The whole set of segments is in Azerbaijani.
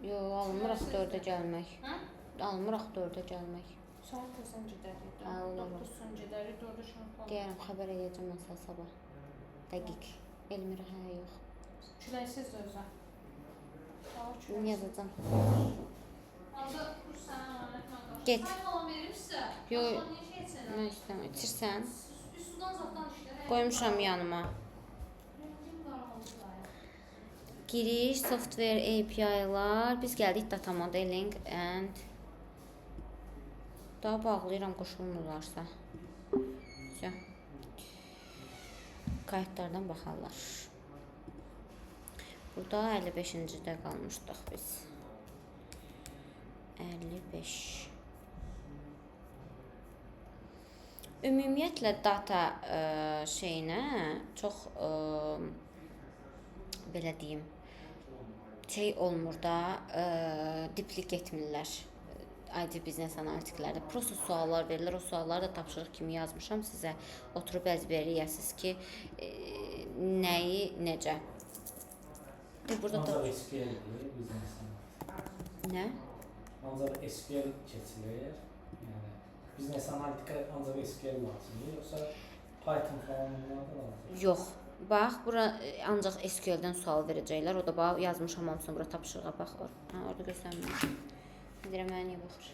Yox, almırıq 4-ə gəlmək. Hə? Almırıq 4-ə gəlmək. Saat tezən gedərik. Hə, olur. 9-sun gedərik, 4-ə şartlar. Deyərəm, xəbər edəcəm mən sənə sabah. Dəqiq. Elmira, hə, yox. Küləksiz özə. Niyə yazacam? Azı bu sənə əmanət mən qarşı. Get. Sən falan verim sizə. Yox. Başqa niyə şey etsən? Mən istəmirəm. İçirsən? Bir sudan zapdan işlə. Qoymuşam yanıma. Rəngim qaranlıqdır da. Giriş, software API-lar. Biz gəldik data modeling and daha bağlayıram qoşulmurlarsa. Qayıtlardan baxarlar. Burada 55-ci-də qalmışdıq biz. 55. Ümumiyyətlə data şeyinə çox belə deyim, şey olmur da, diplik etmirlər ID biznes analitiklərdə. Prosta suallar verilir, o sualları da tapşırıq kimi yazmışam sizə. Oturub əzbərləyəsiniz ki, nəyi, necə. Burada da... Ancaq SQL-dir biznes analitik. Nə? Ancaq SQL keçilir. Yəni, biznes analitika ancaq SQL lazımdır, yoxsa Python falan bunlar da lazımdır? Yox. Bax, bura ancaq SQL-dən sual verəcəklər. O da bax, yazmışam hamısını bura tapşırığa bax. Hə, orada göstərməyim. Deyirəm, mənə niyə baxır?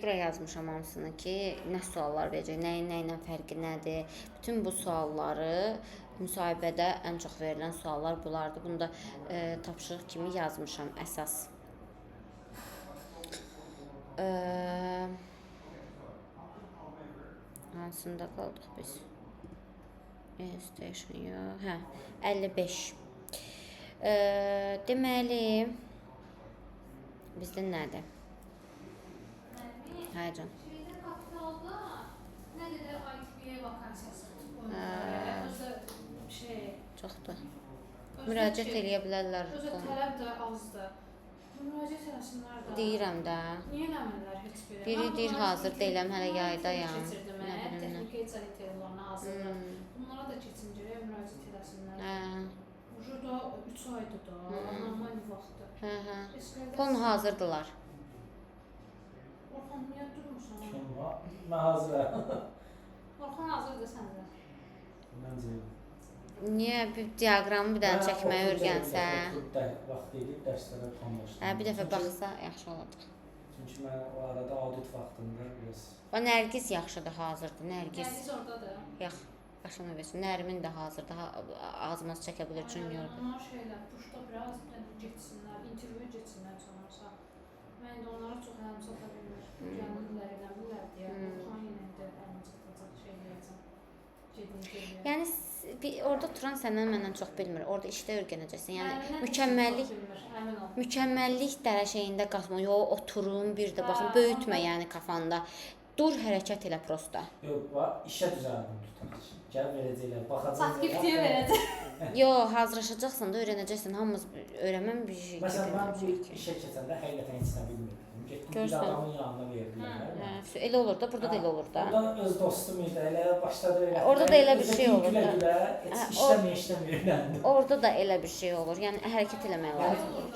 Bura yazmışam hamısını ki, nə suallar verəcək, nə ilə fərqi nədir. Bütün bu sualları müsahibədə ən çox verilən suallar bunlardır. Bunu da tapşırıq kimi yazmışam əsas. Hansında qaldıq biz? Station, yox. Hə, 55. Deməli, bizdə nədir? Hə, can. Şeydə kapitalda nə qədər ITB-yə vakansiyası qoyulur? Çoxdur. Müraciət eləyə bilərlər. Özü tələb də azdır. Müraciət eləsinlər də. Deyirəm də. Niyə eləmirlər heç biri? Biri deyir hazır deyiləm, hələ yaydayam. Keçirdim, texniki icazələrlə hazırdır. Bunlara da keçincəyə müraciət eləsinlər. Hə. Burada 3 aydır da, normal vaxtdır. Hə. Fon hazırdılar. Orxan, niyə durmursan? Kim var? Mən hazıram. Orxan hazırdır səndə. Məncə. Niyə bir diaqramı bir dənə çəkməyi öyrənsə? Vaxt edib dərslərə tam başlayım. Hə, bir dəfə baxsa yaxşı olacaq. Çünki mən o arada audit vaxtında biraz... Nərgiz yaxşıdır, hazırdır. Nərgiz. Nərgiz oradadır. Yox, başına versin. Nərimin də hazırdır. Ağzımız çəkə bilir, juniordur. Onlar şeylər, puşda biraz getsinlər, intervyu getsinlər sanarsa. Mən indi onlara çox əlimi çata bilmir. Gəlmirlər, eləmirlər deyə. Orxan yenə də əlimi çatacaq şey deyəcəm. Yəni orada turan səndən məndən çox bilmir. Orada işdə öyrənəcəksən. Yəni mükəmməllik dərəcəsində qatma. Yox, oturun bir də baxın, böyütmə yəni kafanda. Dur, hərəkət elə prosta. Yox, işə düzəldim tutaq. Gəl verəcəklər, baxacaq. Faktiki verəcək. Yox, hazırlaşacaqsan da öyrənəcəksən. Hamımız öyrənməm bir şey. Məsələn, mən bu işə keçəndə həqiqətən heç nə bilmirdim. Getdim bir adamın yanına verdilər. Elə olur da, burada da elə olur da. Orada öz dostum idi, elə başladı elə. Orada da elə bir şey olur da. İşləməyəm. Orada da elə bir şey olur. Yəni hərəkət eləmək lazımdır.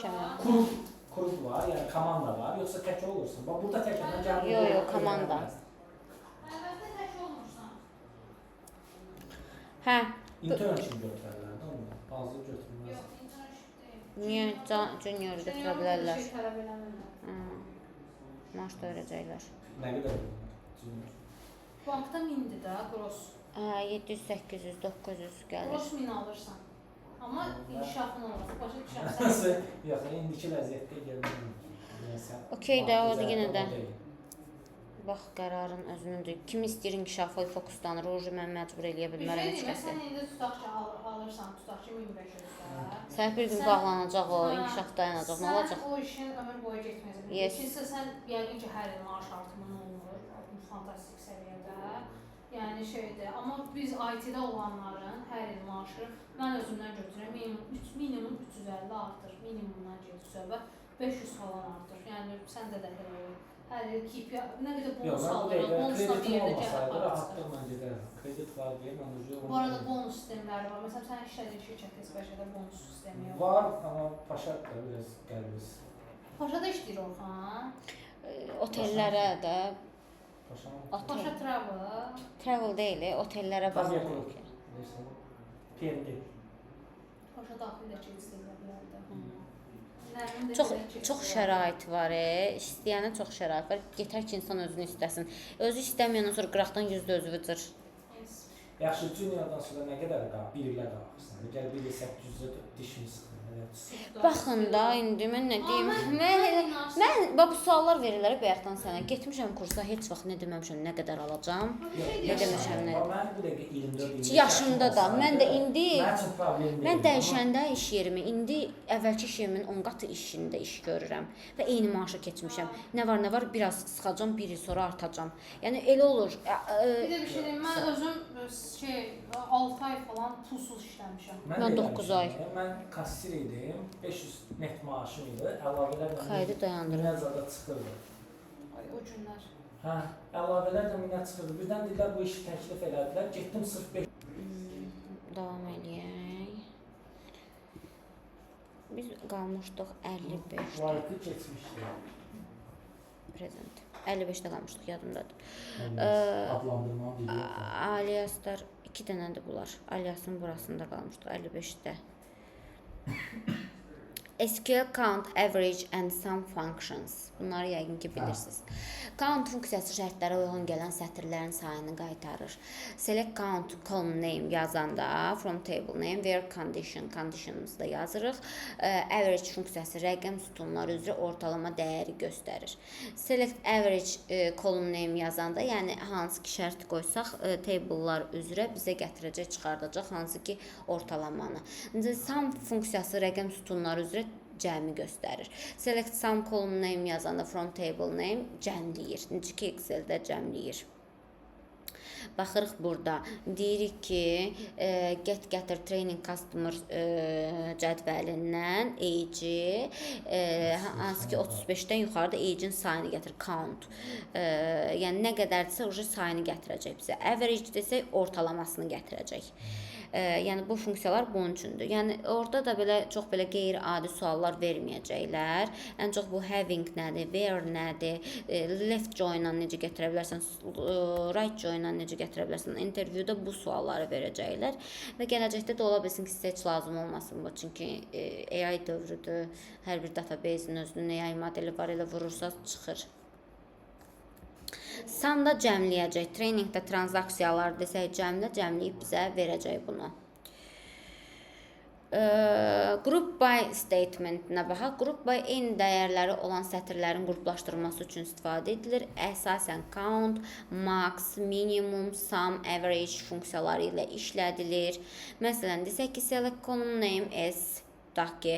Qrup var, yəni komanda var, yoxsa tək olursun. Bax burada tək olursan, gəl. Yox, komanda. Əlbəttə tək olmursan. Hə. Internship götürərlər də onu. Hazır götürməz. Yox, internship deyil. Niyə junior götürə bilərlər? Şey tələb eləmirlər. Maaş da verəcəklər. Nə qədər junior? Bankda 1000-dir də, gross. 700, 800, 900 gəlir. Gross 1000 alırsan. Amma inkişafın olmaz. Başa düşərsən. Yox, indiki vəziyyətdə gəlmir. Okey də, o da yenə də. Bax, qərarın özünündür. Kim istəyir inkişafa fokuslanır, o mən məcbur eləyə bilmərəm heç kəsi. Sən indi tutaq ki, alırsan, tutaq ki, 1500-də. Sən bir gün bağlanacaq o, inkişaf dayanacaq, nə olacaq? Sən o işin ömür boyu getməyəcək. İkincisi, sən yəqin ki, hər il maaş artımın olmur, fantastik səviyyədə. Yəni şeydir, amma biz IT-də olanların hər il maaşı, mən özümdən götürəm, minimum 350 artır, minimumdan gedir söhbət, 500 falan artır. Yəni səndə də elə olur. hər il keep nə qədər Yox, bonus mən bu alırıq, dəqiqə bonusla bir kreditim yerdə olmasaydı gəlib rahatlıqla gedərəm. Kredit var deyə mən Bu arada bonus sistemləri var. Məsələn, sən işlədiyin şirkətdə İsveçrədə bonus sistemi yoxdur. var, amma Paşa da biraz qəlbiz. Paşada işləyir Orxan. Otellərə də Paşa. Paşa Travel. travel deyil, otellərə Tabii baxırıq. yapılır. PMD. Paşa daxil də keçilə bilər də. Çox şərait var, istəyənə çox şərait var. Yetər ki, insan özünü istəsin. Özü istəməyəndən sonra qıraqdan yüzdə özü vıcır. Yaxşı, juniordan sonra nə qədər qalır? 1 ilə qalırsan. Gəl 1 ilə 800-ə dişini sıxır. Baxın da, indi mən nə deyim? Mən bu suallar verirlər bayaqdan sənə. Getmişəm kursa, heç vaxt nə deməmişəm, nə qədər alacağam. Nə demişəm, nə? Mən bu dəqiqə 24 Yaşımda da, mən də indi Mənim üçün problem deyil. mən dəyişəndə iş yerimi, indi əvvəlki iş yerimin 10 qatı işində iş görürəm və eyni maaşa keçmişəm. Nə var, biraz sıxacam, 1 il sonra artacam. Yəni elə olur. Bir də bir şey deyim, mən özüm 6 ay falan pulsuz işləmişəm. Mən 9 ay. Mən kassir idim, 500 net maaşım idi, əlavələrlə Kaydı dayandırın. minəzada çıxırdı. Ay o günlər. Hə, əlavələrlə minə çıxırdı. Birdən dedilər bu işi təklif elədilər. Getdim sırf 5 Davam eləyək. Biz qalmışdıq 55. vayti keçmişdi. Prezent. 55-də qalmışdıq, yadımdadır. Adlandırma biliyor. Aliaslar 2 dənədir bunlar. Aliasın burasında qalmışdıq 55-də. SQL count, average and sum functions. Bunları yəqin ki bilirsiniz. Count funksiyası şərtlərə uyğun gələn sətirlərin sayını qaytarır. Select count column name yazanda from table name where conditionımızda yazırıq. Average funksiyası rəqəm sütunları üzrə ortalama dəyəri göstərir. Select average column name yazanda, yəni hansı ki şərt qoysaq table'lar üzrə bizə gətirəcək, çıxardacaq hansı ki ortalamanı. Sum funksiyası rəqəm sütunları üzrə cəmi göstərir. Select sum column name yazanda from table name cəmləyir. Necə ki Excel-də cəmləyir. Baxırıq burada. Deyirik ki, get gətir training customer cədvəlindən age, hansı ki 35-dən yuxarıda age-in sayını gətir, count. Yəni nə qədərdirsə o sayını gətirəcək bizə. Average desək ortalamasını gətirəcək. Yəni bu funksiyalar bunun üçündür. Yəni orada da belə çox belə qeyri-adi suallar verməyəcəklər. Ən çox bu having nədir, where nədir, left join-la necə gətirə bilərsən, right join-la necə gətirə bilərsən. Interviewda bu sualları verəcəklər və gələcəkdə də ola bilsin ki, sizə heç lazım olmasın bu. Çünki AI dövrüdür. Hər bir database-in özünün AI modeli var, elə vurursa çıxır. Sum-da cəmləyəcək. Trainingdə transaksiyalar desək cəmləyib bizə verəcək bunu. Group by statement-nə baxaq. Group by eyni dəyərləri olan sətirlərin qruplaşdırılması üçün istifadə edilir. Əsasən count, max, minimum, sum, average funksiyaları ilə işlədilir. Məsələn, desək ki, select column name as, tutaq ki,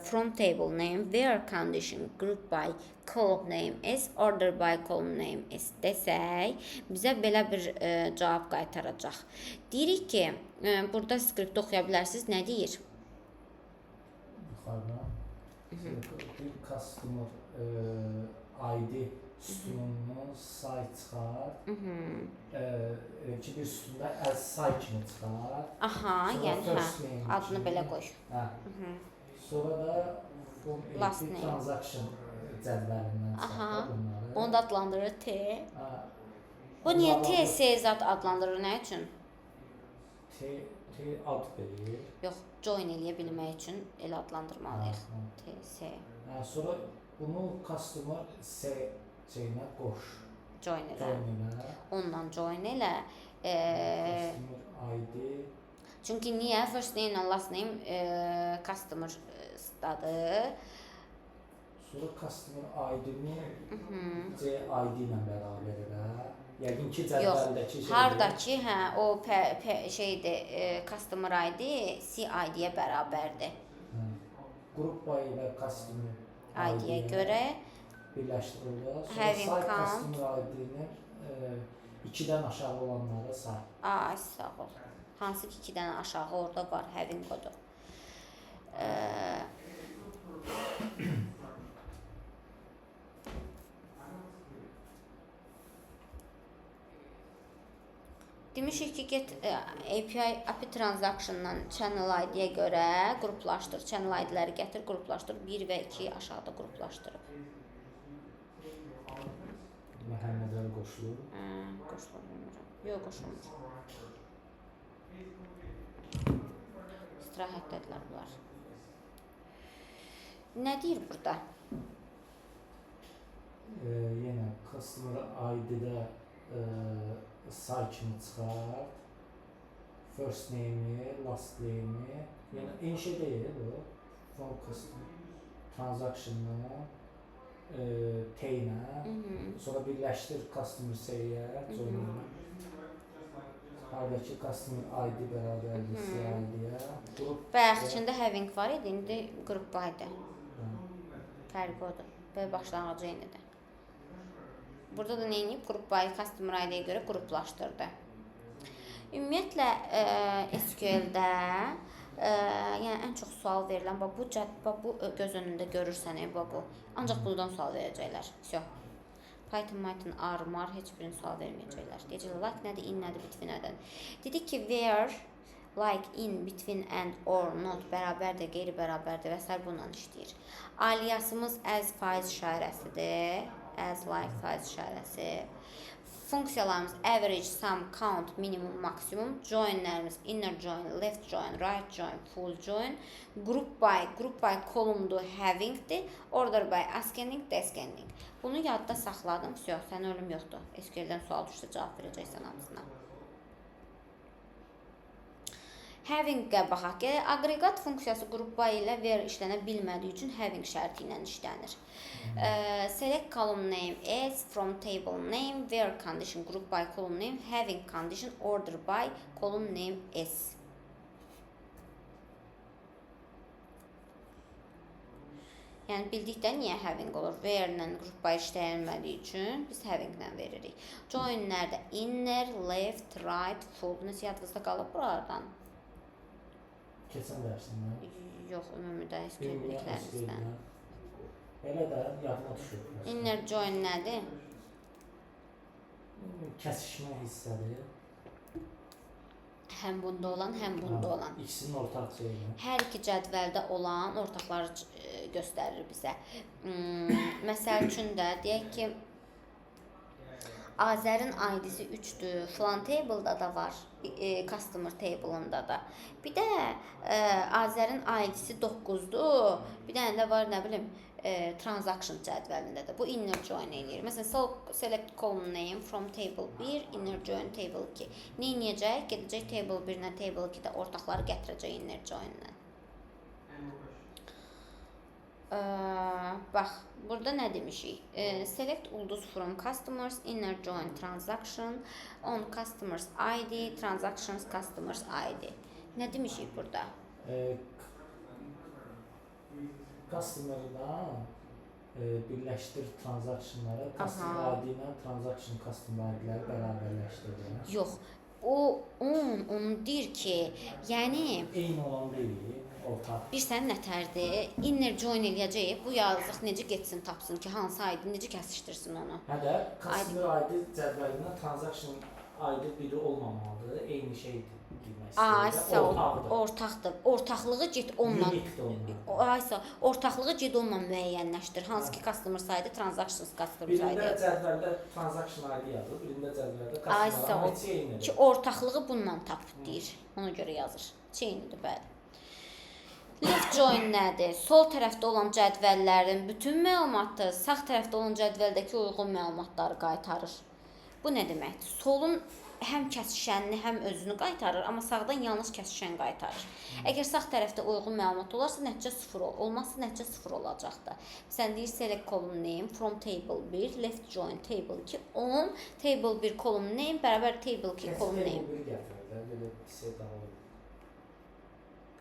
from table name, where condition, group by column name is, order by column name is desək, bizə belə bir cavab qaytaracaq. Deyirik ki, burada skripti oxuya bilərsiniz, nə deyir? Yuxarıda customer ID sütununu say çıxar. Ki bir sütunda as say kimi çıxar. Aha, yəni adını belə qoy. Sonra da transaction cədvəlindən çıxar bunları. Onu da adlandırır T. Bu niyə TS zat adlandırır, nə üçün? T ad verir. Yox, join eləyə bilmək üçün elə adlandırmalıyıq. TS. Sonra bunu customer şeyinə qoş. Join elə. Ondan join elə. Customer ID. Çünki niyə? First name and last name customer dadır. Sonra customer ID-ni ID ilə bərabər elə. Yəqin ki cədvəldəki şeydir. Hardakı, o şeydir, customer ID CID-yə bərabərdir. Group by ilə customer ID-yə görə birləşdirilir. Sonra say customer ID-ni 2-dən aşağı olanları say. Sağ ol. Hansı ki 2-dən aşağı orada var, having kodu. Demişik ki, get API transaction-dan channel ID-yə görə qruplaşdır. Channel ID-ləri gətir, qruplaşdır. 1 və 2 aşağıda qruplaşdırıb. Məhəmmədəli qoşulur. Qoşulur bilmirəm. Yox, qoşulmur. İstirahətdədirlər bunlar. Nə deyir burada? Yenə customer ID-də say kimi çıxart. First name-i, last name-i. Yəni eyni şey deyil bu. From customer transaction-la T-nə. Sonra birləşdir customer say-yə, join-ı. Haradakı customer ID bərabərdir C-ID-yə. Bayaqçında having var idi, indi group by-dır. Fərqi odur. Belə başlanğıcı eynidir. Burada da nə edib? Group by customer ID-yə görə qruplaşdırdı. Ümumiyyətlə SQL-də yəni ən çox sual verilən bu göz önündə görürsən, bu. Ancaq bundan sual verəcəklər. Всё. Python, R, heç birini sual verməyəcəklər. Deyəcəklər like nədir, in nədir, between nədir. Dedik ki, where, like, in, between, and, or, not bərabərdir, qeyri-bərabərdir və s. bununla işləyir. Aliasımız as faiz işarəsidir. As, like, faiz işarəsi. Funksiyalarımız average, sum, count, minimum, maksimum. Joinlərimiz inner join, left join, right join, full join. Group by kolumdur, havingdir. Order by ascending, descending. Bunu yadda saxladım. Всё, sən ölüm yoxdur. SQL-dən sual düşsə cavab verəcəksən hamısına. Having-ə baxaq ki, aqreqat funksiyası group by ilə where işlənə bilmədiyi üçün having şərti ilə işlənir. Select column name as from table name, where condition group by column name, having condition order by column name as. Yəni bildikdə niyə having olur? Where-lə group by işlənmədiyi üçün biz having-lə veririk. Join-lərdə inner, left, right, full. Necə yadınızda qalıb buralardan? Keçən dərsimdə. Yox, ümumidə SQL biliklərimizdən. Elə də yadıma düşür. Inner join nədir? Kəsişmə hissədir. Həm bunda olan, həm bunda olan. İkisinin ortaq şeyini. Hər iki cədvəldə olan ortaqları göstərir bizə. Məsəl üçün də deyək ki, Azərin ID-si 3-dür. Falan table-da da var, customer table-ında da. Bir də Azərin ID-si 9-dur. Bir dənə də var, nə bilim, transaction cədvəlində də. Bu inner join eləyir. Məsələn, select column name from table 1, inner join table 2. Nə edəcək? Gedəcək table 1-lə table 2-də ortaqları gətirəcək inner join-lə. Bax, burada nə demişik? Select ulduz from customers, inner join transaction, on customers ID, transactions customers ID. Nə demişik burada? Customer-dan birləşdir transactionları, customer ID ilə transaction customer ID-ləri bərabərləşdirir. Yox, onu deyir ki, yəni eyni olan deyil, ortaq. Bir sən nətərdir? Inner join eləyəcək, bu yazıq necə getsin, tapsın ki, hansı ID necə kəsişdirsin onu? Hə də, customer ID cədvəlindən transaction ID biri olmamalıdır, eyni şeydir. Ortaqdır. Ortaqlığı get onunla. Ortaqlığı get onunla müəyyənləşdir. Hansı ki customer saydı, transactions customer saydı. Birində cədvəldə transaction ID yazılır, birində cədvəldə customer ID eynidir. Ki ortaqlığı bununla tap deyir. Ona görə yazır. Eynidir, bəli. Left join nədir? Sol tərəfdə olan cədvəllərin bütün məlumatı sağ tərəfdə olan cədvəldəki uyğun məlumatları qaytarır. Bu nə deməkdir? Solun həm kəsişənini, həm özünü qaytarır, amma sağdan yalnız kəsişən qaytarır. Əgər sağ tərəfdə uyğun məlumat olarsa, nəticə 0 olmazsa nəticə 0 olacaqdır. Sən deyir select column name from table 1, left join table 2, on table 1 column name bərabər table 2 column name. Table 1 gətirir, belə hissə daha olur.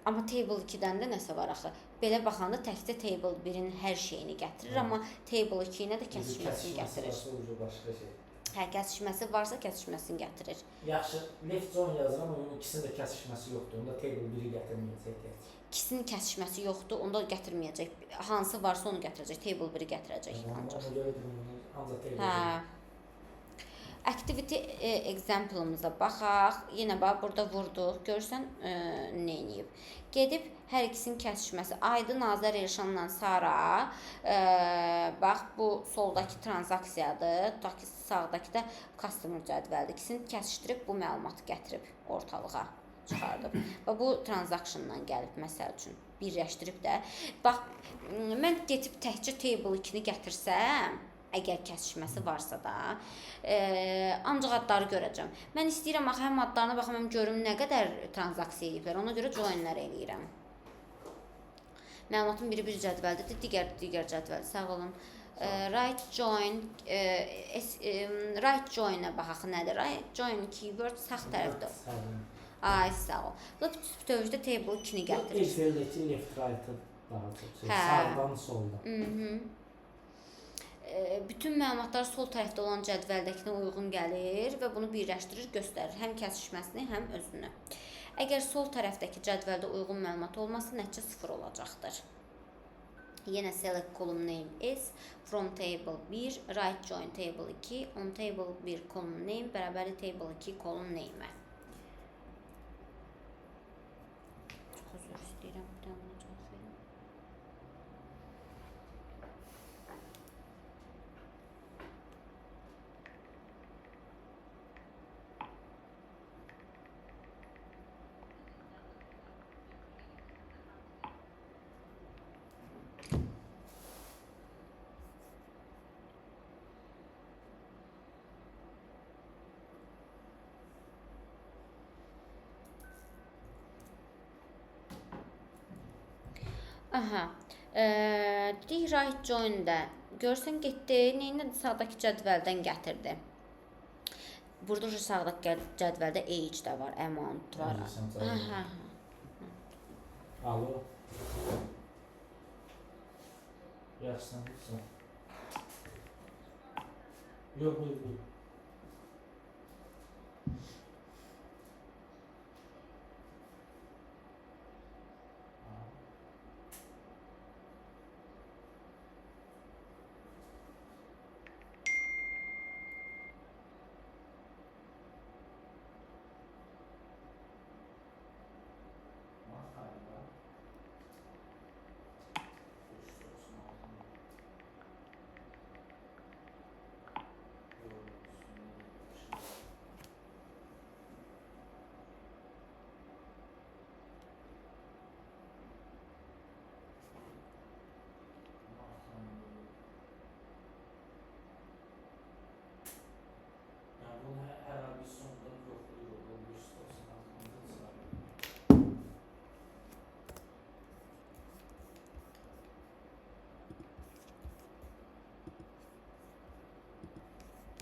Amma table 2-dən də nəsə var axı. Belə baxanda təkcə table 1-in hər şeyini gətirir, amma table 2-nə də kəsişməsini gətirir. Başqa şey. Hə, kəsişməsi varsa kəsişməsini gətirir. Yaxşı, left join yazıram, onun ikisinin də kəsişməsi yoxdur. Onda table 1-i gətirməyəcək. İkisinin kəsişməsi yoxdur, onda gətirməyəcək. Hansı varsa onu gətirəcək, table 1-i gətirəcək ancaq. Ona görə ancaq table 1. Hə. Activity example-ımıza baxaq. Yenə bax burada vurduq. Görsən nə edib? Gedib hər ikisinin kəsişməsi. Aydın Azər Elşanla Sara. Bax bu soldakı transaksiyadır. Tutaq ki, sağdakı da customer cədvəldir. İkisini kəsişdirib bu məlumatı gətirib ortalığa çıxardıb. Və bu transactiondan gəlib məsəl üçün birləşdirib də. Bax mən getib təkcə table 2-ni gətirsəm, əgər kəsişməsi varsa da, ancaq adları görəcəm. Mən istəyirəm axı həm adlarına baxım, həm görüm nə qədər transaksiya ediblər. Ona görə joinlər eləyirəm. Məlumatın biri bir cədvəldir, digər cədvəldir. Sağ olun. Right join-ə baxaq nədir? Right join keyword sağ tərəfdə. Ay sağ ol. Bu bütövlükdə table 2-ni gətirir. Excel'dəki left right-ı daha çox sağdan soldan. Bütün məlumatlar sol tərəfdə olan cədvəldəkinə uyğun gəlir və bunu birləşdirir, göstərir. Həm kəsişməsini, həm özünü. Əgər sol tərəfdəki cədvəldə uyğun məlumat olmasa, nəticə 0 olacaqdır. Yenə select column name is from table 1, right join table 2, on table 1 column name bərabərli table 2 column name-ə. Çox özür istəyirəm, bir dənə cavab verim. Aha. Dedik right join-də. Görsən getdi, neyinədir? Sağdakı cədvəldən gətirdi. Burada sağdakı cədvəldə age də var, amount var. Aha. Alo. Yaxşısan. Yox, buyur.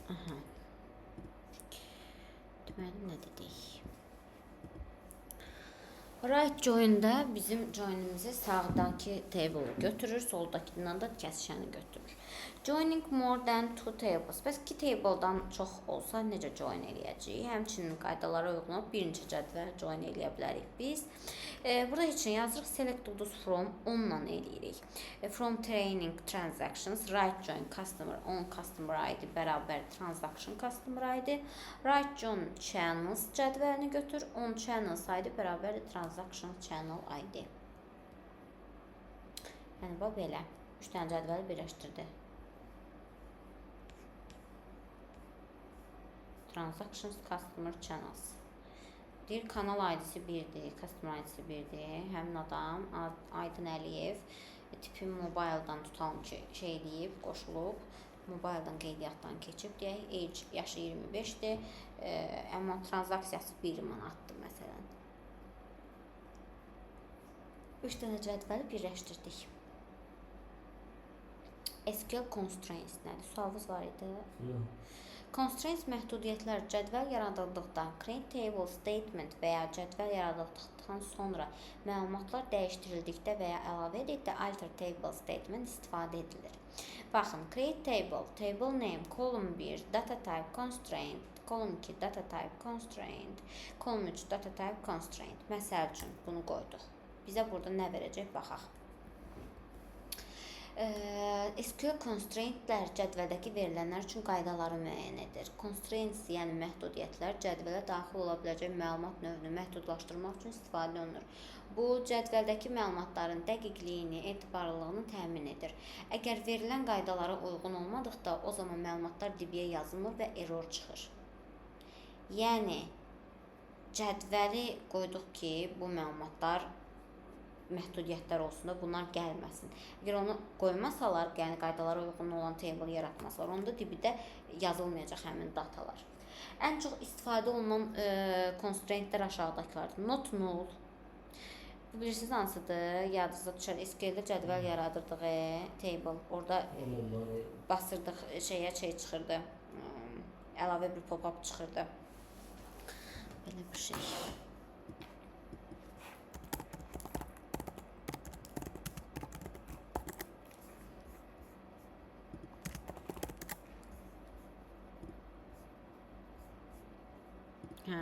Aha. Deməli nə dedik? Right join-də bizim join-imizi sağdakı table götürür, soldakindən da kəsişəni götürür. Joining more than two tables. Bəs 2 table-dan çox olsa necə join eləyəcəyik? Həmçinin qaydalara uyğun olaraq bir neçə cədvəl join eləyə bilərik biz. Burada heç nə yazırıq. Select udus from onunla eləyirik. From training transactions, right join customer on customer ID bərabər transaction customer ID. Right join channels cədvəlini götür. On channels ID bərabər transaction channel ID. Yəni bu belə. 3 dənə cədvəli birləşdirdi. Transactions customer channels. Deyir kanal ID-si 1-dir, customer ID-si 1-dir. Həmin adam Aydın Əliyev tipi mobile'dan tutalım ki, şey deyib, qoşulub, mobile'dan qeydiyyatdan keçib, deyək, age yaşı 25-dir, amma transaksiyası 1 manatdır məsələn. 3 dənə cədvəli birləşdirdik. SQL constraints nədir? Sualınız var idi? Constraints məhdudiyyətlər cədvəl yaradıldıqda, create table statement və ya cədvəl yaradıldıqdan sonra məlumatlar dəyişdirildikdə və ya əlavə edildikdə alter table statement istifadə edilir. Baxın, create table, table name, column 1, data type constraint, column 2, data type constraint, column 3, data type constraint. Məsəl üçün bunu qoyduq. Bizə burada nə verəcək? Baxaq. SQL constraintlər cədvəldəki verilənlər üçün qaydaları müəyyən edir. Constraints, yəni məhdudiyyətlər cədvələ daxil ola biləcək məlumat növünü məhdudlaşdırmaq üçün istifadə olunur. Bu, cədvəldəki məlumatların dəqiqliyini, etibarlılığını təmin edir. Əgər verilən qaydalara uyğun olmadıqda, o zaman məlumatlar DB-yə yazılmır və error çıxır. Yəni, cədvəli qoyduq ki, bu məlumatlar məhdudiyyətlər olsun da bunlar gəlməsin. Əgər onu qoymasalar, yəni qaydalara uyğun olan table yaratmasalar, onda DB-də yazılmayacaq həmin datalar. Ən çox istifadə olunan constraintlər aşağıdakılardır. Not null. Bu bilirsiniz hansıdır? Yadınızda düşər. SQL-də cədvəl yaradırdıq, table. Orada basırdıq şey çıxırdı. Əlavə bir pop-up çıxırdı. Belə bir şey. Hə.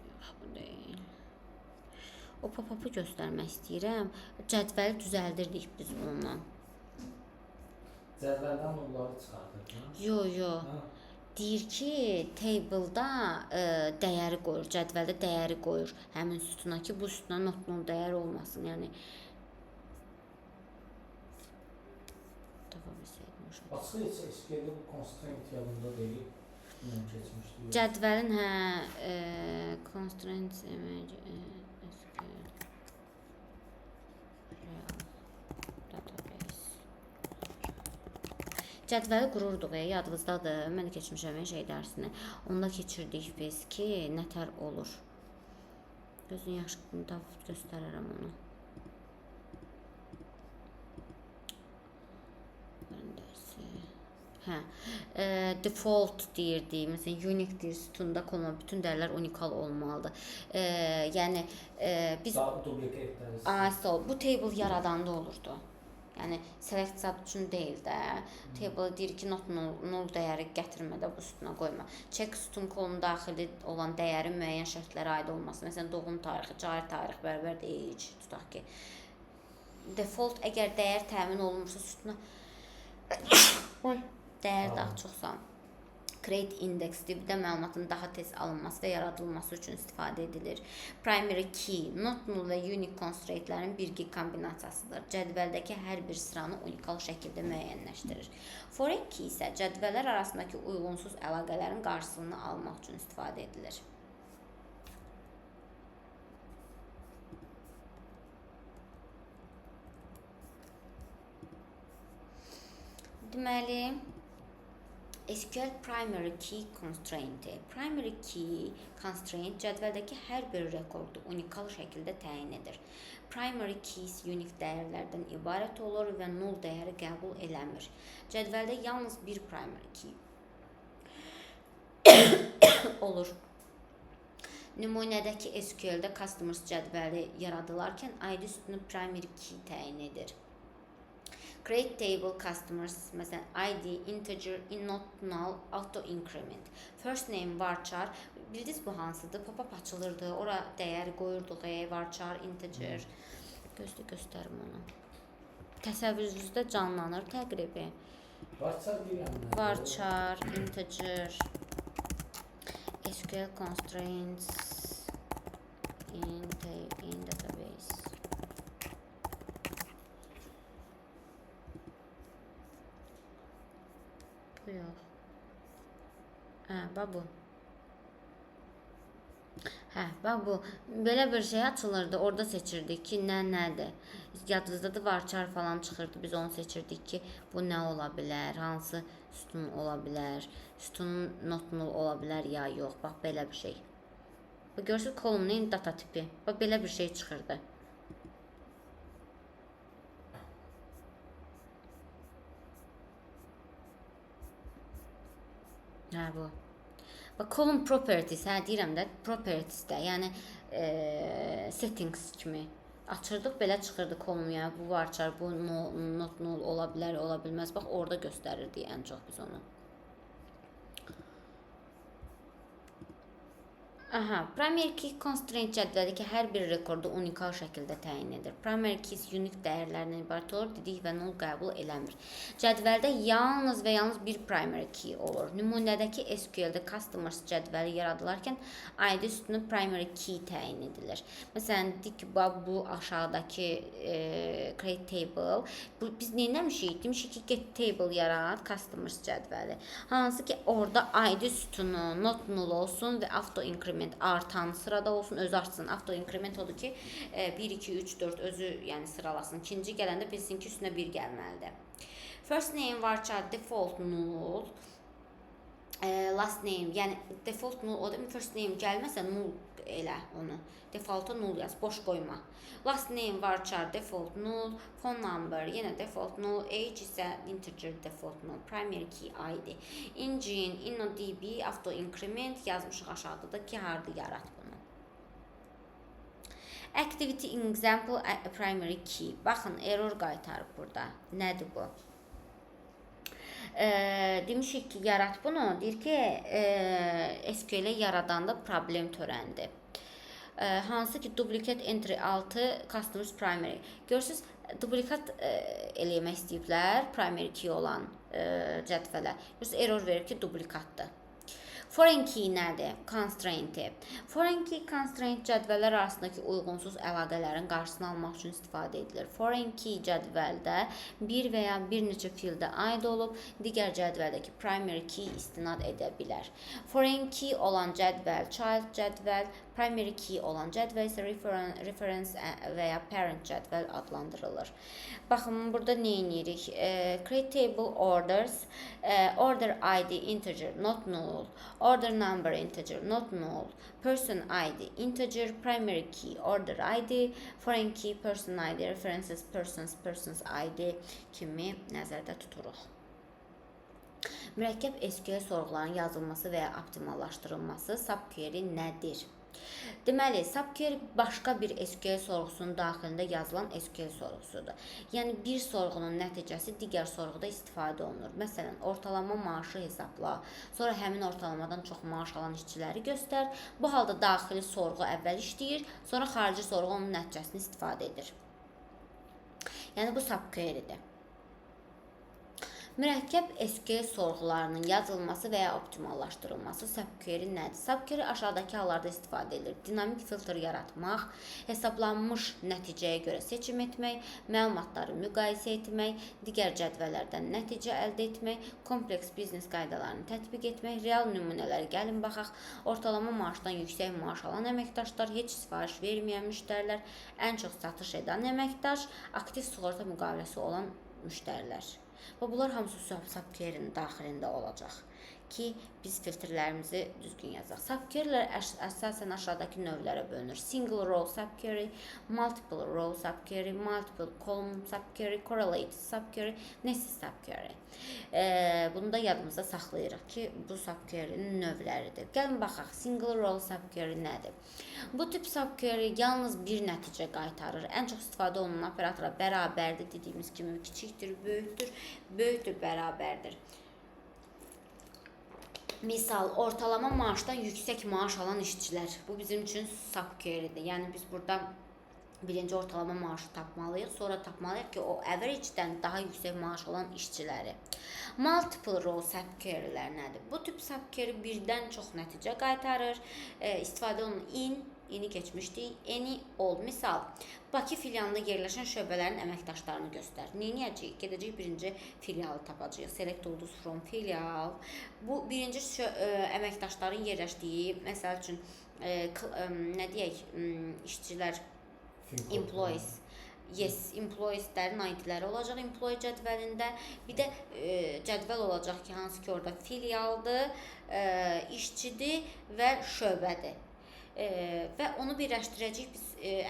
Yox, bu deyil. O pop-up'ı göstərmək istəyirəm. Cədvəli düzəldirdik biz onunla. Cədvəldən onları çıxardırdınız? Yox. Deyir ki, table'da dəyəri qoyur, cədvəldə dəyəri qoyur həmin sütuna ki, bu sütuna not null dəyər olmasın. Yəni Açıq heç SQL-də bu constraint yadında deyil. Keçmişdi. Cədvəlin constraints image SQL real database. Cədvəli qururduq, yadınızdadır. Mən də keçmişəm şey dərsini. Onda keçirdik biz ki, nətər olur. Gözün yaxşı göstərərəm onu. Default deyirdik, məsələn unique deyir, sütunda qoyulma bütün dəyərlər unikal olmalıdır. Yəni biz bu table yaradanda olurdu. Yəni select sub üçün deyil də. Table deyir ki, not null dəyəri gətirmədə bu sütuna qoyma. Check sütun kolunun daxili olan dəyərin müəyyən şərtlərə aid olması. Məsələn doğum tarixi, cari tarix bərabər age tutaq ki. Default əgər dəyər təmin olunmursa sütuna dəyər daha çoxsa create index tipdə məlumatın daha tez alınması və yaradılması üçün istifadə edilir. Primary key, not null və unique constraintlərin birgə kombinasiyasıdır. Cədvəldəki hər bir sıranı unikal şəkildə müəyyənləşdirir. Foreign key isə cədvəllər arasındakı uyğunsuz əlaqələrin qarşısını almaq üçün istifadə edilir. Deməli, SQL primary key constraint. Primary key constraint cədvəldəki hər bir rekordu unikal şəkildə təyin edir. Primary keys unique dəyərlərdən ibarət olur və null dəyəri qəbul eləmir. Cədvəldə yalnız bir primary key olur. Nümunədəki SQL-də customers cədvəli yaradılarkən ID sütunu primary key təyin edir. Create table customers, məsələn, ID, integer, not null, auto increment. First name varchar, bildiniz bu hansıdır? Pop-up açılırdı, ora dəyər qoyurduq, varchar, integer. Gözlə göstərim onu. Təsəvvürünüzdə canlanır təqribi. Varchar, integer, SQL constraints in database. Yox. Bax bu. Bax bu. Belə bir şey açılırdı. Orada seçirdik ki, nədir? Yadınızdadır, varchar falan çıxırdı. Biz onu seçirdik ki, bu nə ola bilər? Hansı sütun ola bilər? Sütunun not null ola bilər ya yox. Bax belə bir şey. Bax görürsünüz, kolumnin data tipi. Bax belə bir şey çıxırdı. Bu. Bax, column properties, deyirəm də, propertiesdə, yəni settings kimi açırdıq, belə çıxırdı column, yəni bu varchar, bu not null ola bilər, ola bilməz. Bax, orada göstərirdik ən çox biz onu. Aha, primary key constraint cədvəldəki hər bir rekordu unikal şəkildə təyin edir. Primary keys unik dəyərlərindən ibarət olur, dedik və null qəbul eləmir. Cədvəldə yalnız və yalnız bir primary key olur. Nümunədəki SQL-də customers cədvəli yaradılarkən ID sütunu primary key təyin edilir. Məsələn, dedik ki, bu aşağıdakı create table. Biz nə etmişik? Demişik ki, get table yarat customers cədvəli. Hansı ki, orada ID sütunu not null olsun və auto increment artan sırada olsun, özü artsın. Auto increment odur ki, 1, 2, 3, 4 özü yəni sıralasın. İkinci gələndə bilsin ki, üstünə 1 gəlməlidir. First name varchar default null. Last name, yəni default null, o da first name gəlməsə null elə onu. Defaulta null yaz, boş qoyma. Last name varchar default null, phone number yenə default null, age isə integer default null, primary key ID. Engine, InnoDB, auto increment yazmışıq aşağıda da ki, harda yarat bunu. Activity example primary key. Baxın, error qaytarıb burada. Nədir bu? Demişik ki, yarat bunu. Deyir ki, SQL-i yaradanda problem törəndi. Hansı ki, duplicate entry 6 customers primary. Görürsünüz, duplikat eləmək istəyiblər primary key olan cədvələ. Görürsünüz, error verir ki, duplikatdır. Foreign key nədir? Constraint-i. Foreign key constraint cədvəllər arasındakı uyğunsuz əlaqələrin qarşısını almaq üçün istifadə edilir. Foreign key cədvəldə bir və ya bir neçə fieldə aid olub, digər cədvəldəki primary key istinad edə bilər. Foreign key olan cədvəl child cədvəl, primary key olan cədvəl isə reference və ya parent cədvəl adlandırılır. Baxın, burada nə edirik? Create table orders, order ID integer not null, order number integer not null, person ID integer, primary key order ID, foreign key person ID, references persons ID kimi nəzərdə tuturuq. Mürəkkəb SQL sorğularının yazılması və ya optimallaşdırılması subquery nədir? Deməli, subquery başqa bir SQL sorğusunun daxilində yazılan SQL sorğusudur. Yəni, bir sorğunun nəticəsi digər sorğuda istifadə olunur. Məsələn, ortalama maaşı hesabla, sonra həmin ortalamadan çox maaş alan işçiləri göstər. Bu halda daxili sorğu əvvəl işləyir, sonra xarici sorğu onun nəticəsini istifadə edir. Yəni, bu subquerydir. Mürəkkəb SQL sorğularının yazılması və ya optimallaşdırılması subquery nədir? Subquery aşağıdakı hallarda istifadə edilir. Dinamik filtr yaratmaq, hesablanmış nəticəyə görə seçim etmək, məlumatları müqayisə etmək, digər cədvəllərdən nəticə əldə etmək, kompleks biznes qaydalarını tətbiq etmək, real nümunələri gəlin baxaq, ortalama maaşdan yüksək maaş alan əməkdaşlar, heç sifariş verməyən müştərilər, ən çox satış edən əməkdaş, aktiv sığorta müqaviləsi olan müştərilər. Və bunlar hamısı subquery'nin daxilində olacaq ki, biz filtrlərimizi düzgün yazaq. Subquery'lər əsasən aşağıdakı növlərə bölünür. Single row subquery, multiple row subquery, multiple column subquery, correlated subquery, nested subquery. Bunu da yadımızda saxlayırıq ki, bu subquery'nin növləridir. Gəlin baxaq, single row subquery nədir? Bu tip subquery yalnız bir nəticə qaytarır. Ən çox istifadə olunan operatora bərabərdir dediyimiz kimi kiçikdir, böyükdür, bərabərdir. Misal, ortalama maaşdan yüksək maaş alan işçilər. Bu bizim üçün subquery'dir. Yəni, biz burada birinci ortalama maaşı tapmalıyıq, sonra tapmalıyıq ki, o average-dən daha yüksək maaş olan işçiləri. Multiple row subquery'lər nədir? Bu tip subquery birdən çox nəticə qaytarır. İstifadə olunan ini keçmişdik, any all. Misal, Bakı filialında yerləşən şöbələrin əməkdaşlarını göstər. Neyniyəcəyik? Gedəcəyik birinci filialı tapacağıq. Select tools from filial. Bu birinci əməkdaşların yerləşdiyi, məsəl üçün, nə deyək, işçilər, employees. Yes, employeeslərin ID-ləri olacaq employee cədvəlində. Bir də cədvəl olacaq ki, hansı ki, orada filialdır, işçidir və şöbədir. Və onu birləşdirəcəyik biz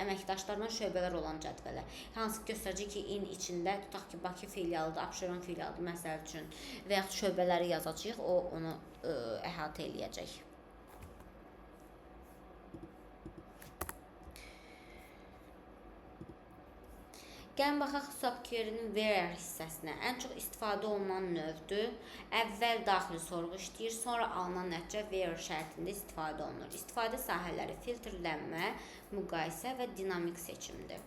əməkdaşlarla şöbələr olan cədvələ. Hansı göstərəcək ki, in içində, tutaq ki, Bakı filialıdır, Abşeron filialıdır, məsəl üçün, və yaxud şöbələri yazacağıq, o onu əhatə eləyəcək. Gəlin baxaq subquery'nin where hissəsinə. Ən çox istifadə olunan növdür. Əvvəl daxili sorğu işləyir, sonra alınan nəticə where şərtində istifadə olunur. İstifadə sahələri filtrlənmə, müqayisə və dinamik seçimdir.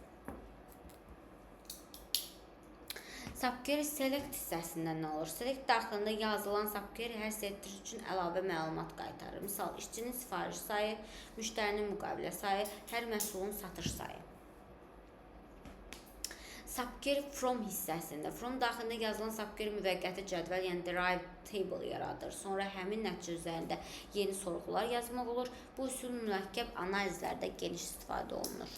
Subquery select hissəsində nə olur? Select daxilində yazılan subquery hər settir üçün əlavə məlumat qaytarır. Misal, işçinin sifariş sayı, müştərinin müqavilə sayı, hər məhsulun satış sayı. Subquery from hissəsində. From daxilində yazılan subquery müvəqqəti cədvəl, yəni derived table yaradır. Sonra həmin nəticə üzərində yeni sorğular yazmaq olur. Bu üsul mürəkkəb analizlərdə geniş istifadə olunur.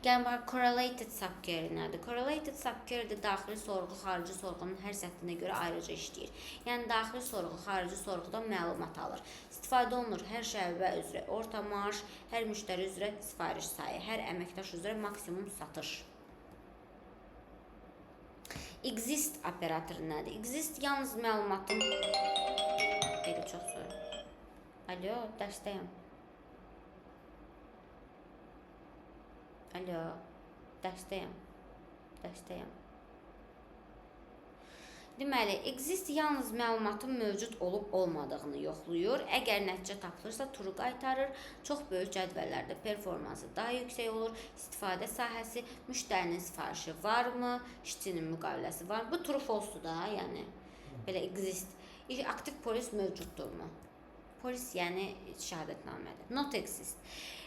Gəlin bax, correlated subquery nədir? Correlated subquery də daxili sorğu, xarici sorğunun hər səthinə görə ayrıca işləyir. Yəni, daxili sorğu, xarici sorğudan məlumat alır. İstifadə olunur hər şəbə üzrə orta marj, hər müştəri üzrə sifariş sayı, hər əməkdaş üzrə maksimum satış. Exist operatoru nədir? Exist yalnız məlumatın... Belə çox soru. Alo, dərsdəyəm. Alo, dərsdəyəm. Deməli, exist yalnız məlumatın mövcud olub olmadığını yoxlayır. Əgər nəticə tapılırsa, true qaytarır. Çox böyük cədvəllərdə performansı daha yüksək olur. İstifadə sahəsi, müştərinin sifarişi varmı, işçinin müqaviləsi var mı? Bu true false-dur da, yəni belə exist. Aktiv polis mövcuddurmu? Polis yəni şəhadətnamədir. Not exist.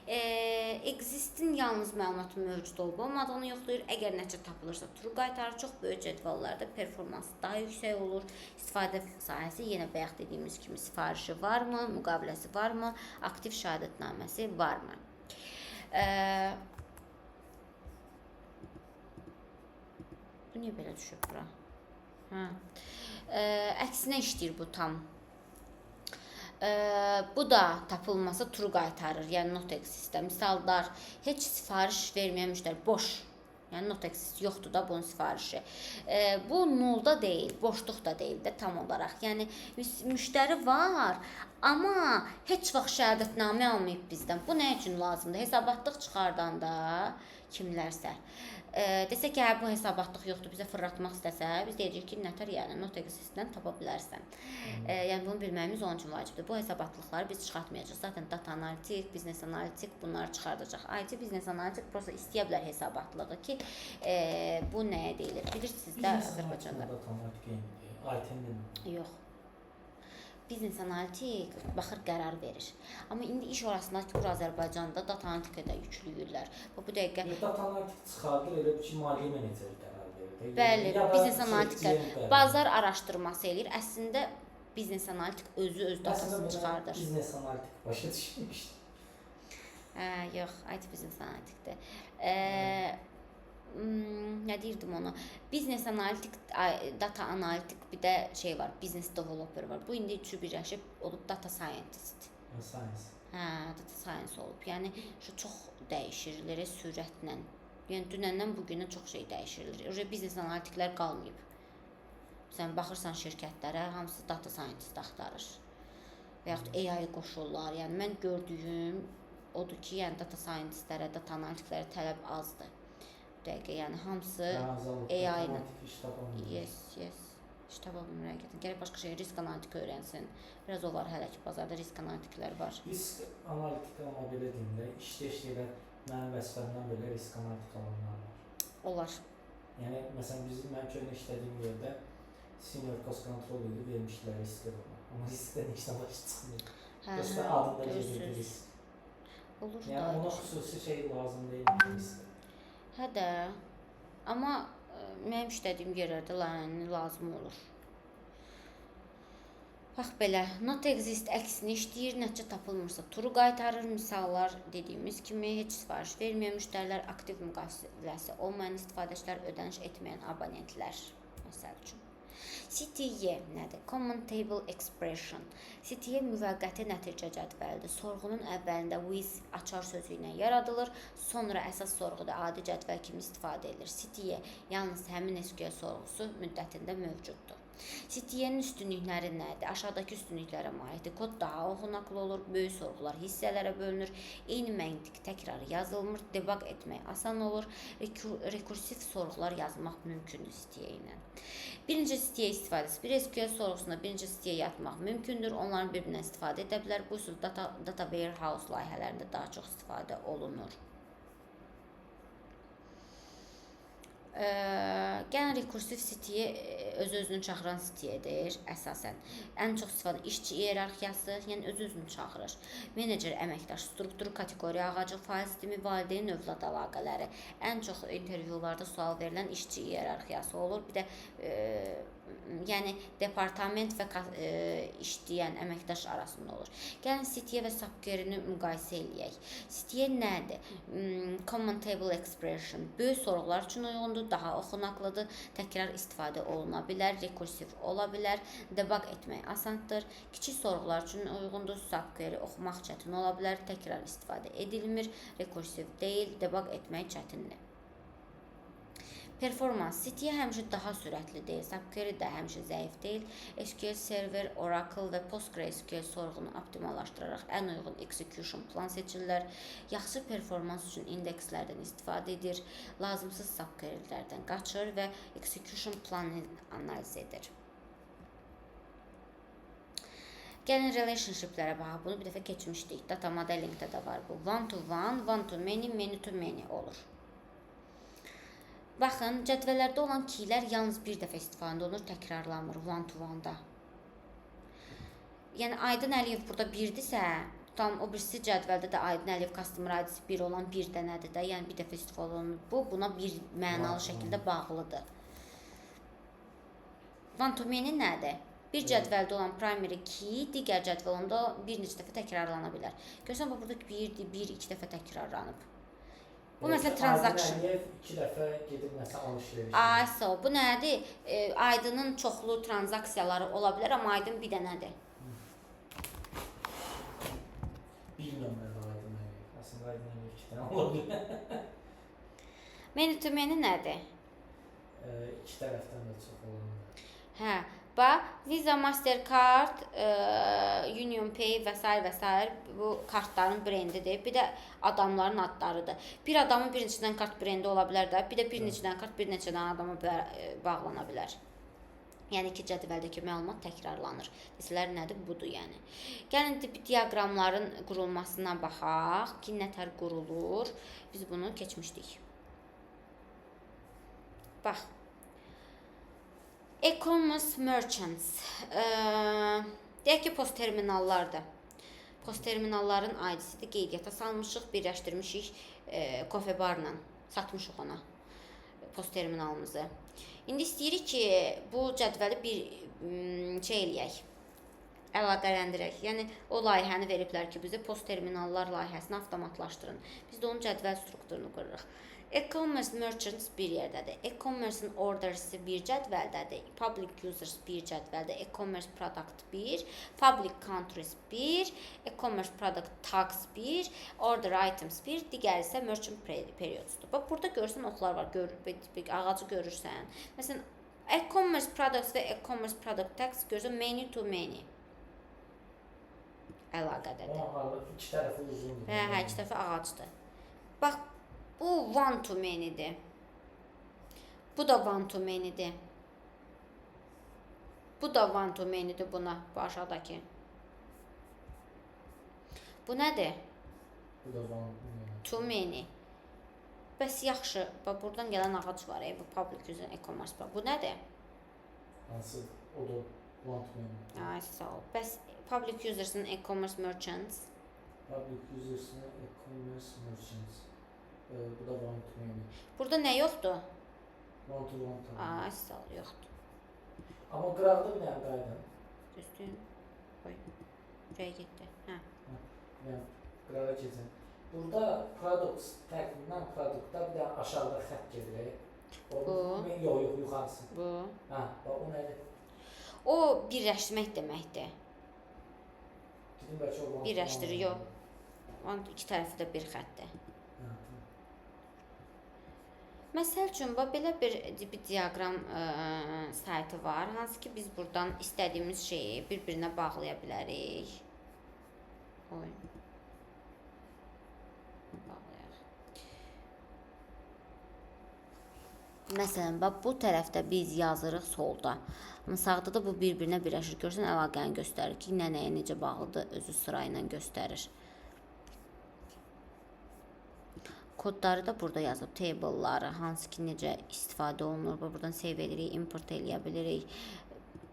Existin yalnız məlumatın mövcud olub olmadığını yoxlayır. Əgər nəticə tapılırsa, true qaytarır. Çox böyük cədvəllərdə performansı daha yüksək olur. İstifadə sahəsi yenə bayaq dediyimiz kimi sifarişi varmı, müqaviləsi varmı, aktiv şəhadətnaməsi varmı? Bu niyə belə düşüb bura? Əksinə işləyir bu tam. Bu da tapılmasa true qaytarır, yəni not exist-də. Misallar, heç sifariş verməyən müştəri boş, yəni not exist yoxdur da bunun sifarişi. Bu nullda deyil, boşluq da deyil də tam olaraq. Yəni müştəri var, amma heç vaxt şəhadətnamə almayıb bizdən. Bu nə üçün lazımdır? Hesabatlıq çıxardanda kimlərsə desə ki, hə, bu hesabatlıq yoxdur, bizə fırlatmaq istəsə, biz deyəcəyik ki, nətər, yəni not exist-dən tapa bilərsən. Yəni bunu bilməyimiz onun üçün vacibdir. Bu hesabatlıqları biz çıxartmayacağıq. Zaten data analitik, biznes analitik bunları çıxardacaq. IT biznes analitik prosta istəyə bilər hesabatlığı ki, bu nəyə deyilir? Bilirsiniz də Azərbaycanda. Data analitik IT-nin yox. Biznes analitik baxır qərar verir. Amma indi iş orasında ki, Azərbaycanda data analitikə də yüklüyürlər. Bu dəqiqə data analitik çıxardır, elə bir ki, maliyyə meneceri qərar verir. Bəli, biznes analitik bazar araşdırması eləyir. Əslində biznes analitik öz datasını çıxardır. Biznes analitik başa düşmüşdüm. Yox, IT biznes analitikdir. Nə deyirdim onu? Biznes analitik, data analitik, bir də şey var, business developer var. Bu indi üçü birləşib olub data scientist. Data science olub. Yəni şu çox dəyişirilir sürətlə. Yəni dünəndən bu günə çox şey dəyişirilir. Biznes analitiklər qalmayıb. Sən baxırsan şirkətlərə, hamısı data scientist axtarır. Və yaxud AI qoşurlar. Yəni mən gördüyüm odur ki, yəni data scientistlərə, data analitiklərə tələb azdır. Dəqiqə, yəni hamısı AI-la. Yes. İş tapa bilmirəm. Gərək başqa şey, risk analitik öyrənsin. Biraz o var hələ ki, bazarda risk analitiklər var. Risk analitik amma belə deyim də, işləyən mənim vəzifəmdən belə risk analitik alanlar var. Olar. Yəni, məsələn, mənim köyündə işlədiyim yerdə senior cost control edib vermişdilər riskli olmaq. Amma riskdən heç nə baş çıxmıyor. Prosta adında gedir risk. Olur da. Yəni, ona xüsusi şey lazım deyil risk. Hə də, amma mənim işlədiyim yerlərdə lazım olur. Bax belə, not exist əksini işləyir, nəticə tapılmırsa true qaytarır. Misallar dediyimiz kimi, heç sifariş verməyən müştərilər, aktiv müqaviləsi olmayan istifadəçilər, ödəniş etməyən abonentlər, məsəl üçün. CTY nədir? Common Table Expression. CTY müvəqqəti nəticə cədvəlidir. Sorğunun əvvəlində with açar sözü ilə yaradılır, sonra əsas sorğuda adi cədvəl kimi istifadə edilir. CTY yalnız həmin SQL sorğusu müddətində mövcuddur. CTY-nin üstünlükləri nədir? Aşağıdakı üstünlüklərə malikdir. Kod daha oxunaqlı olur, böyük sorğular hissələrə bölünür, eyni məntiq təkrar yazılmır, debug etmək asan olur, rekursiv sorğular yazmaq mümkündür CTY ilə. Birinci CTY istifadəsi, bir SQL sorğusunda birinci CTY yatmaq mümkündür, onların bir-birindən istifadə edə bilər. Bu üsul data warehouse layihələrində daha çox istifadə olunur. Gəlin rekursiv CTY öz-özünü çağıran CTY-dir əsasən. Ən çox istifadə işçi iyerarxiyası, yəni öz-özünü çağırır. Menecer, əməkdaş, strukturu, kateqoriya ağacı, fail sistemi, valideyn, övlad əlaqələri. Ən çox intervyularda sual verilən işçi iyerarxiyası olur. Bir də yəni departament və işləyən əməkdaş arasında olur. Gəlin CTY və subquery-ni müqayisə eləyək. CTY nədir? Common Table Expression. Böyük sorğular üçün uyğundur, daha oxunaqlıdır, təkrar istifadə oluna bilər, rekursiv ola bilər, debug etmək asandır. Kiçik sorğular üçün uyğundur, subquery oxumaq çətin ola bilər, təkrar istifadə edilmir, rekursiv deyil, debug etmək çətindir. Performans. CTY həmişə daha sürətli deyil, subquery də həmişə zəif deyil. SQL Server, Oracle və PostgreSQL sorğunu optimallaşdıraraq ən uyğun execution plan seçirlər. Yaxşı performans üçün indekslərdən istifadə edir, lazımsız subquerylərdən qaçır və execution planını analiz edir. Gəlin relationshiplərə baxaq. Bunu bir dəfə keçmişdik. Data modelingdə də var bu. One to one, one to many, many to many olur. Baxın, cədvəllərdə olan keylər yalnız bir dəfə istifadə olunur, təkrarlanmır one to one-da. Yəni Aydın Əliyev burada 1-dirsə, tam o birisi cədvəldə də Aydın Əliyev customer ID-si 1 olan bir dənədir də, yəni bir dəfə istifadə olunur. Bu, buna bir mənalı şəkildə bağlıdır. One to many nədir? Bir cədvəldə olan primary key digər cədvəlində bir neçə dəfə təkrarlana bilər. Görürsən, burada 1-2 dəfə təkrarlanıb. Bu məsələ transaction. Aydın Əliyev 2 dəfə gedib məsələ alış-veriş. Aysa, bu nədir? Aydının çoxlu transaksiyaları ola bilər, amma Aydın bir dənədir. Bilmirəm mən Aydın Əliyev. Aslında Aydın Əliyev 2 dənə ola bilər. Many to many nədir? 2 tərəfdən də çox olanlar. Hə, bax, Visa, Mastercard, UnionPay və s. bu kartların brendidir. Bir də adamların adlarıdır. Bir adamın bir neçədən kart brendi ola bilər də, bir də bir neçədən kart bir neçədən adama bağlana bilər. Yəni iki cədvəldəki məlumat təkrarlanır. Desələr nədir? Budur yəni. Gəlin diaqramların qurulmasına baxaq ki, nətər qurulur. Biz bunu keçmişdik. Bax. E-commerce merchants. Deyək ki, post terminallardır. Post terminalların ID-sidir. Qeydiyyata salmışıq, birləşdirmişik Coffee Bar-la. Satmışıq ona post terminalımızı. İndi istəyirik ki, bu cədvəli bir eləyək, əlaqələndirək. Yəni, o layihəni veriblər ki, bizə post terminallar layihəsini avtomatlaşdırın. Biz də onun cədvəl strukturunu qururuq. E-commerce merchants bir yerdədir. E-commerce'ın ordersi bir cədvəldədir. Public users bir cədvəldə. E-commerce product 1, public countries 1, e-commerce product tags 1, order items 1, digər isə merchant periods'dur. Bax, burada görürsən oxlar var, ağacı görürsən. Məsələn, e-commerce products və e-commerce product tags görürsən many to many əlaqədədir. İki tərəfi uzundur. Hə, iki tərəfi ağacdır. Bax, bu one to many'dir. Bu da one to many'dir. Bu da one to many'dir buna, bu aşağıdakı. Bu nədir? Bu da one to many. To many. Bəs yaxşı, bax buradan gələn ağac var, bu public user e-commerce. Bu nədir? Hansı? O da one to many. Ay, sağ ol. Bəs public users'ın e-commerce merchants? Public users'ın e-commerce merchants. Bu da one to many. Burada nə yoxdur? One to one to many. Ay, sağ ol, yoxdur. Amma qıraqda bir dənə qayda. Düzdür. Qoy. Buraya getdi. Hə. Yəni, qırağa keçin. Burada products təqdindən productda bir dənə aşağıda xət gedir. Bu. Yox, yuxarısı. Bu. Hə, bax, o nədir? O birləşdirmək deməkdir. Dedim bəlkə o one. Birləşdirir, yox. İki tərəfi də bir xətdir. Məsəl üçün, belə bir diaqram saytı var, hansı ki biz buradan istədiyimiz şeyi bir-birinə bağlaya bilərik. Oy. Bağlayaq. Məsələn, bu tərəfdə biz yazırıq solda. Amma sağda da bu bir-birinə birləşir. Görsən, əlaqəni göstərir ki, nəyə necə bağlıdır, özü sırayla göstərir. Kodları da burada yazıb, table'ları, hansı ki necə istifadə olunur. Buradan save edirik, import eləyə bilirik.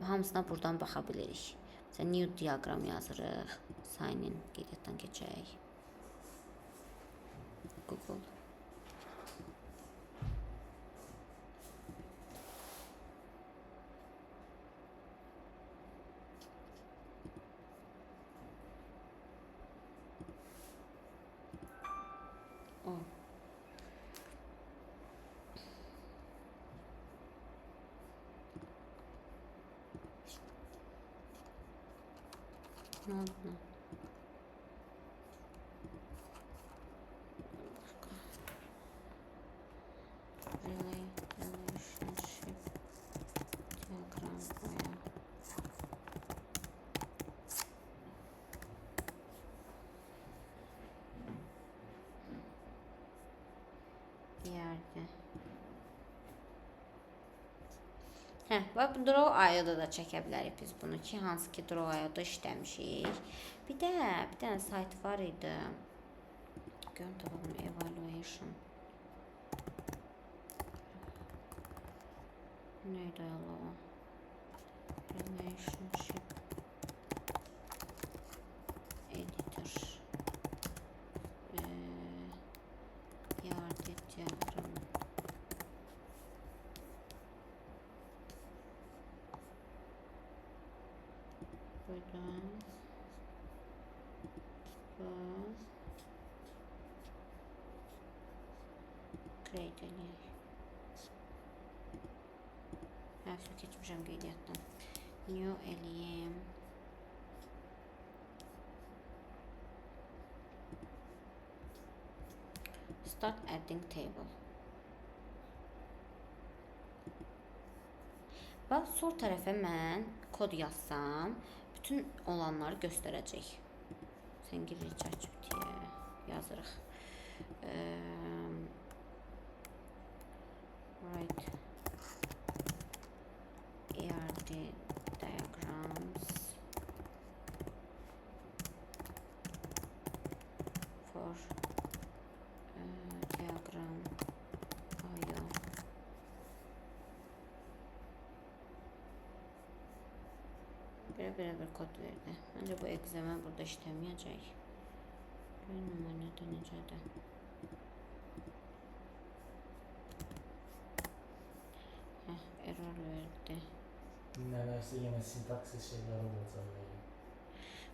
Hamısına buradan baxa bilirik. Məsələn, new diagram yazırıq. Sign in, qeydiyyatdan keçək. Google. O. Ne oldu? Relationship diagram oya. Yerde. Bax, Draw IO-da da çəkə bilərik biz bunu ki, hansı ki Draw IO-da işləmişik. Bir dənə sayt var idi. Görün tapalım, evaluation. Neydi o? Relationship editor. Yardım diagram. Buradan bu create eləyək. Həfsə keçmişəm qeydiyyatdan. New eləyəm. Start adding table. Bax, sol tərəfə mən kod yazsam, bütün olanları göstərəcək. Sən giririk ChatGPT-yə, yazırıq. Right. ERD diagrams for diagram IO. Belə bir kod verdi. Məncə bu egzəmə burada işləməyəcək. Görün nümunədə necədir. Error verdi. Nələrsə yenə sintaksis şeylər olacaq.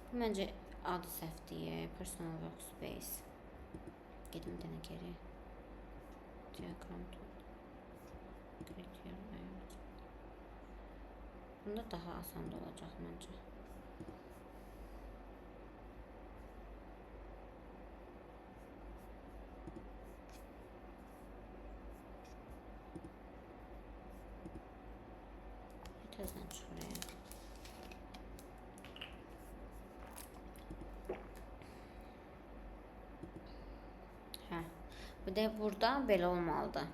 Bu məncə adı səhvdir. Personal workspace. Gedim dənə geri. Diagram tool. Create your layout. Bunda daha asan da olacaq məncə. Tezdən çıxırayım. Bir də burada belə olmalıdır.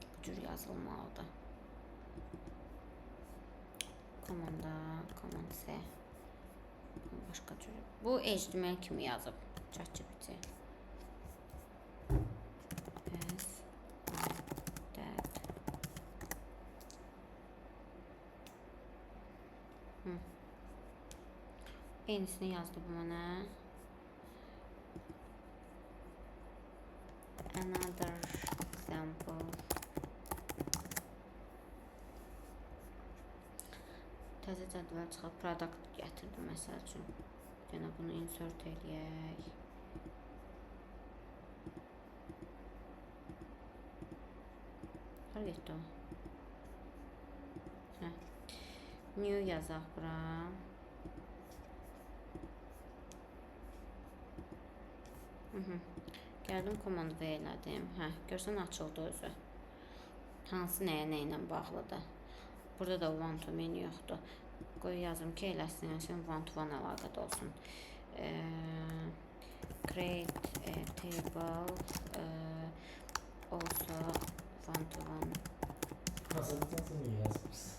Bu cür yazılmalıdır. Command C. Başqa cür. Bu HTML kimi yazıb ChatGPT. Eynisini yazdı bu mənə. Another example. Təzə cədvəl çıxıb product gətirdi məsəl üçün. Yəni bunu insert eləyək. Hara getdi o? New yazaq bura. Gəldim, command V elədim. Görsən açıldı özü. Hansı nə ilə bağlıdır? Burada da one to many yoxdur. Qoy yazım ki, eləsin, one to one əlaqədə olsun. Create a table also one to one. Hazırlıqda niyə yazmırsın?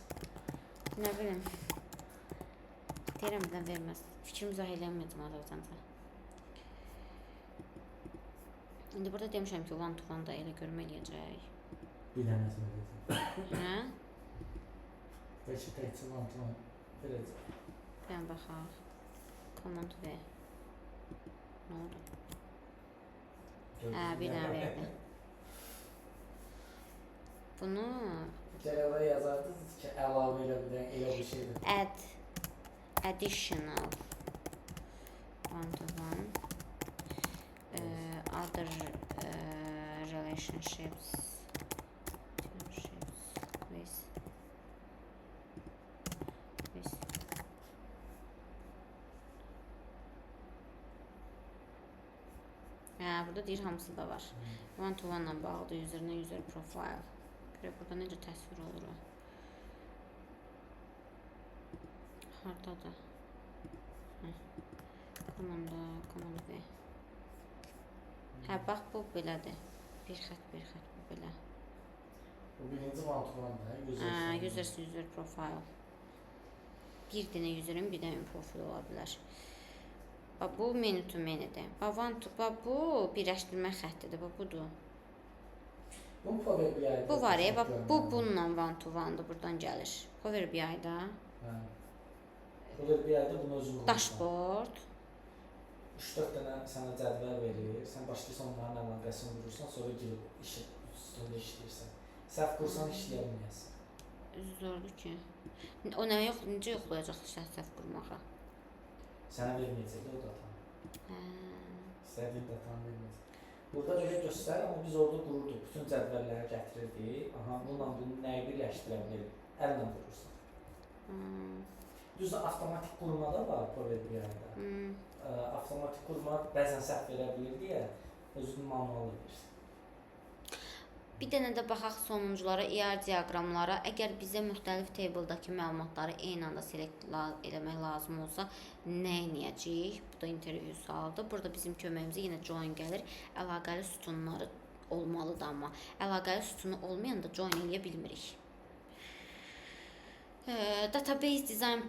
Nə bilim. Deyirəm bizdən verməz. Fikrimi izah eləməyəcəm Azərbaycanca. İndi burada demişəm ki, one to one da elə görmə eləyəcək. Biləməz mi dedim? Hə? Bəlkə təkcə mantığını verəcək. Ben baxaq. Command V. Nə oldu? Hə, bir dənə verdi. Bunu Gəl oraya yazardınız ki, əlavə elə bir şeydir. add additional one to one other relationships with burada deyir hamısı da var. One to one ilə bağlıdır, user'ına user profile. Görək burada necə təsvir olur o. Hardadır? Command V. Hə, bax bu belədir. Bir xət bu belə. Bu birinci one-to-one-da, user profile. Bir dənə user'ın bir dənə profili ola bilər. Bax bu menu to menu'dir. Bax bu birləşdirmə xəttidir. Bax budur. Bu var ya, bax bu bununla one to one'dır, buradan gəlir. Power BI-da. Power BI-da bunu özün qurursan. Dashboard. 3-4 dənə sənə cədvəl verir. Sən başlayırsan onların əlaqəsini qurursan, sonra girib üstündə işləyirsən. Səhv qursan işləyəməyəsən. Zordur ki. O nə yox, necə yoxlayacaq səhv qurmağa? Sənə verməyəcək o datanı. İstədiyin datanı verməyəcək. Burada belə göstərir, amma biz orada qururduq. Bütün cədvəlləri gətirirdik. Aha, bununla bunu nəyi birləşdirə bilir? Əllə qurursan. Düzdür, avtomatik qurmada var Power BI-da. Avtomatik qurma bəzən səhv verə bilir deyə özünü manual edirsən. Bir dənə də baxaq sonunculara, ER diaqramlara. Əgər bizə müxtəlif table'dakı məlumatları eyni anda select eləmək lazım olsa, nə edəcəyik? Bu da interview sualıdır. Burada bizim köməyimizə yenə join gəlir. Əlaqəli sütunları olmalıdır, amma əlaqəli sütunu olmayanda join eləyə bilmirik. Database Design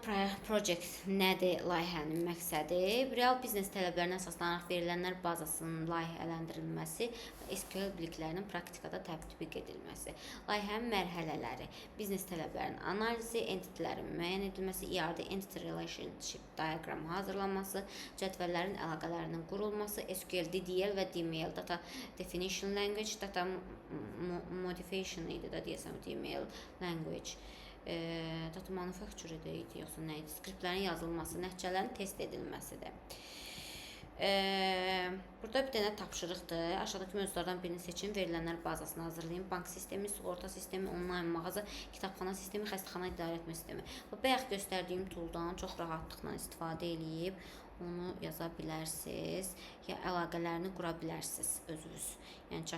Project nədir layihənin məqsədi? Real biznes tələblərinə əsaslanaraq verilənlər bazasının layihələndirilməsi, SQL biliklərinin praktikada tətbiq edilməsi. Layihənin mərhələləri: biznes tələblərinin analizi, entitlərin müəyyən edilməsi, ER'də Entity Relationship Diagram hazırlanması, cədvəllərin əlaqələrinin qurulması, SQL, DDL və DML, Data Definition Language, Data Modification idi da deyəsəm, DML Language. Data manufacture idi, yoxsa nə idi? Skriptlərin yazılması, nəticələrin test edilməsidir. Burada bir dənə tapşırıqdır. Aşağıdakı mövzulardan birini seçin, verilənlər bazasını hazırlayın. Bank sistemi, sığorta sistemi, online mağaza, kitabxana sistemi, xəstəxana idarə etmə sistemi. Bayaq göstərdiyim tooldan çox rahatlıqla istifadə edib onu yaza bilərsiniz, ya əlaqələrini qura bilərsiniz özünüz. Yəni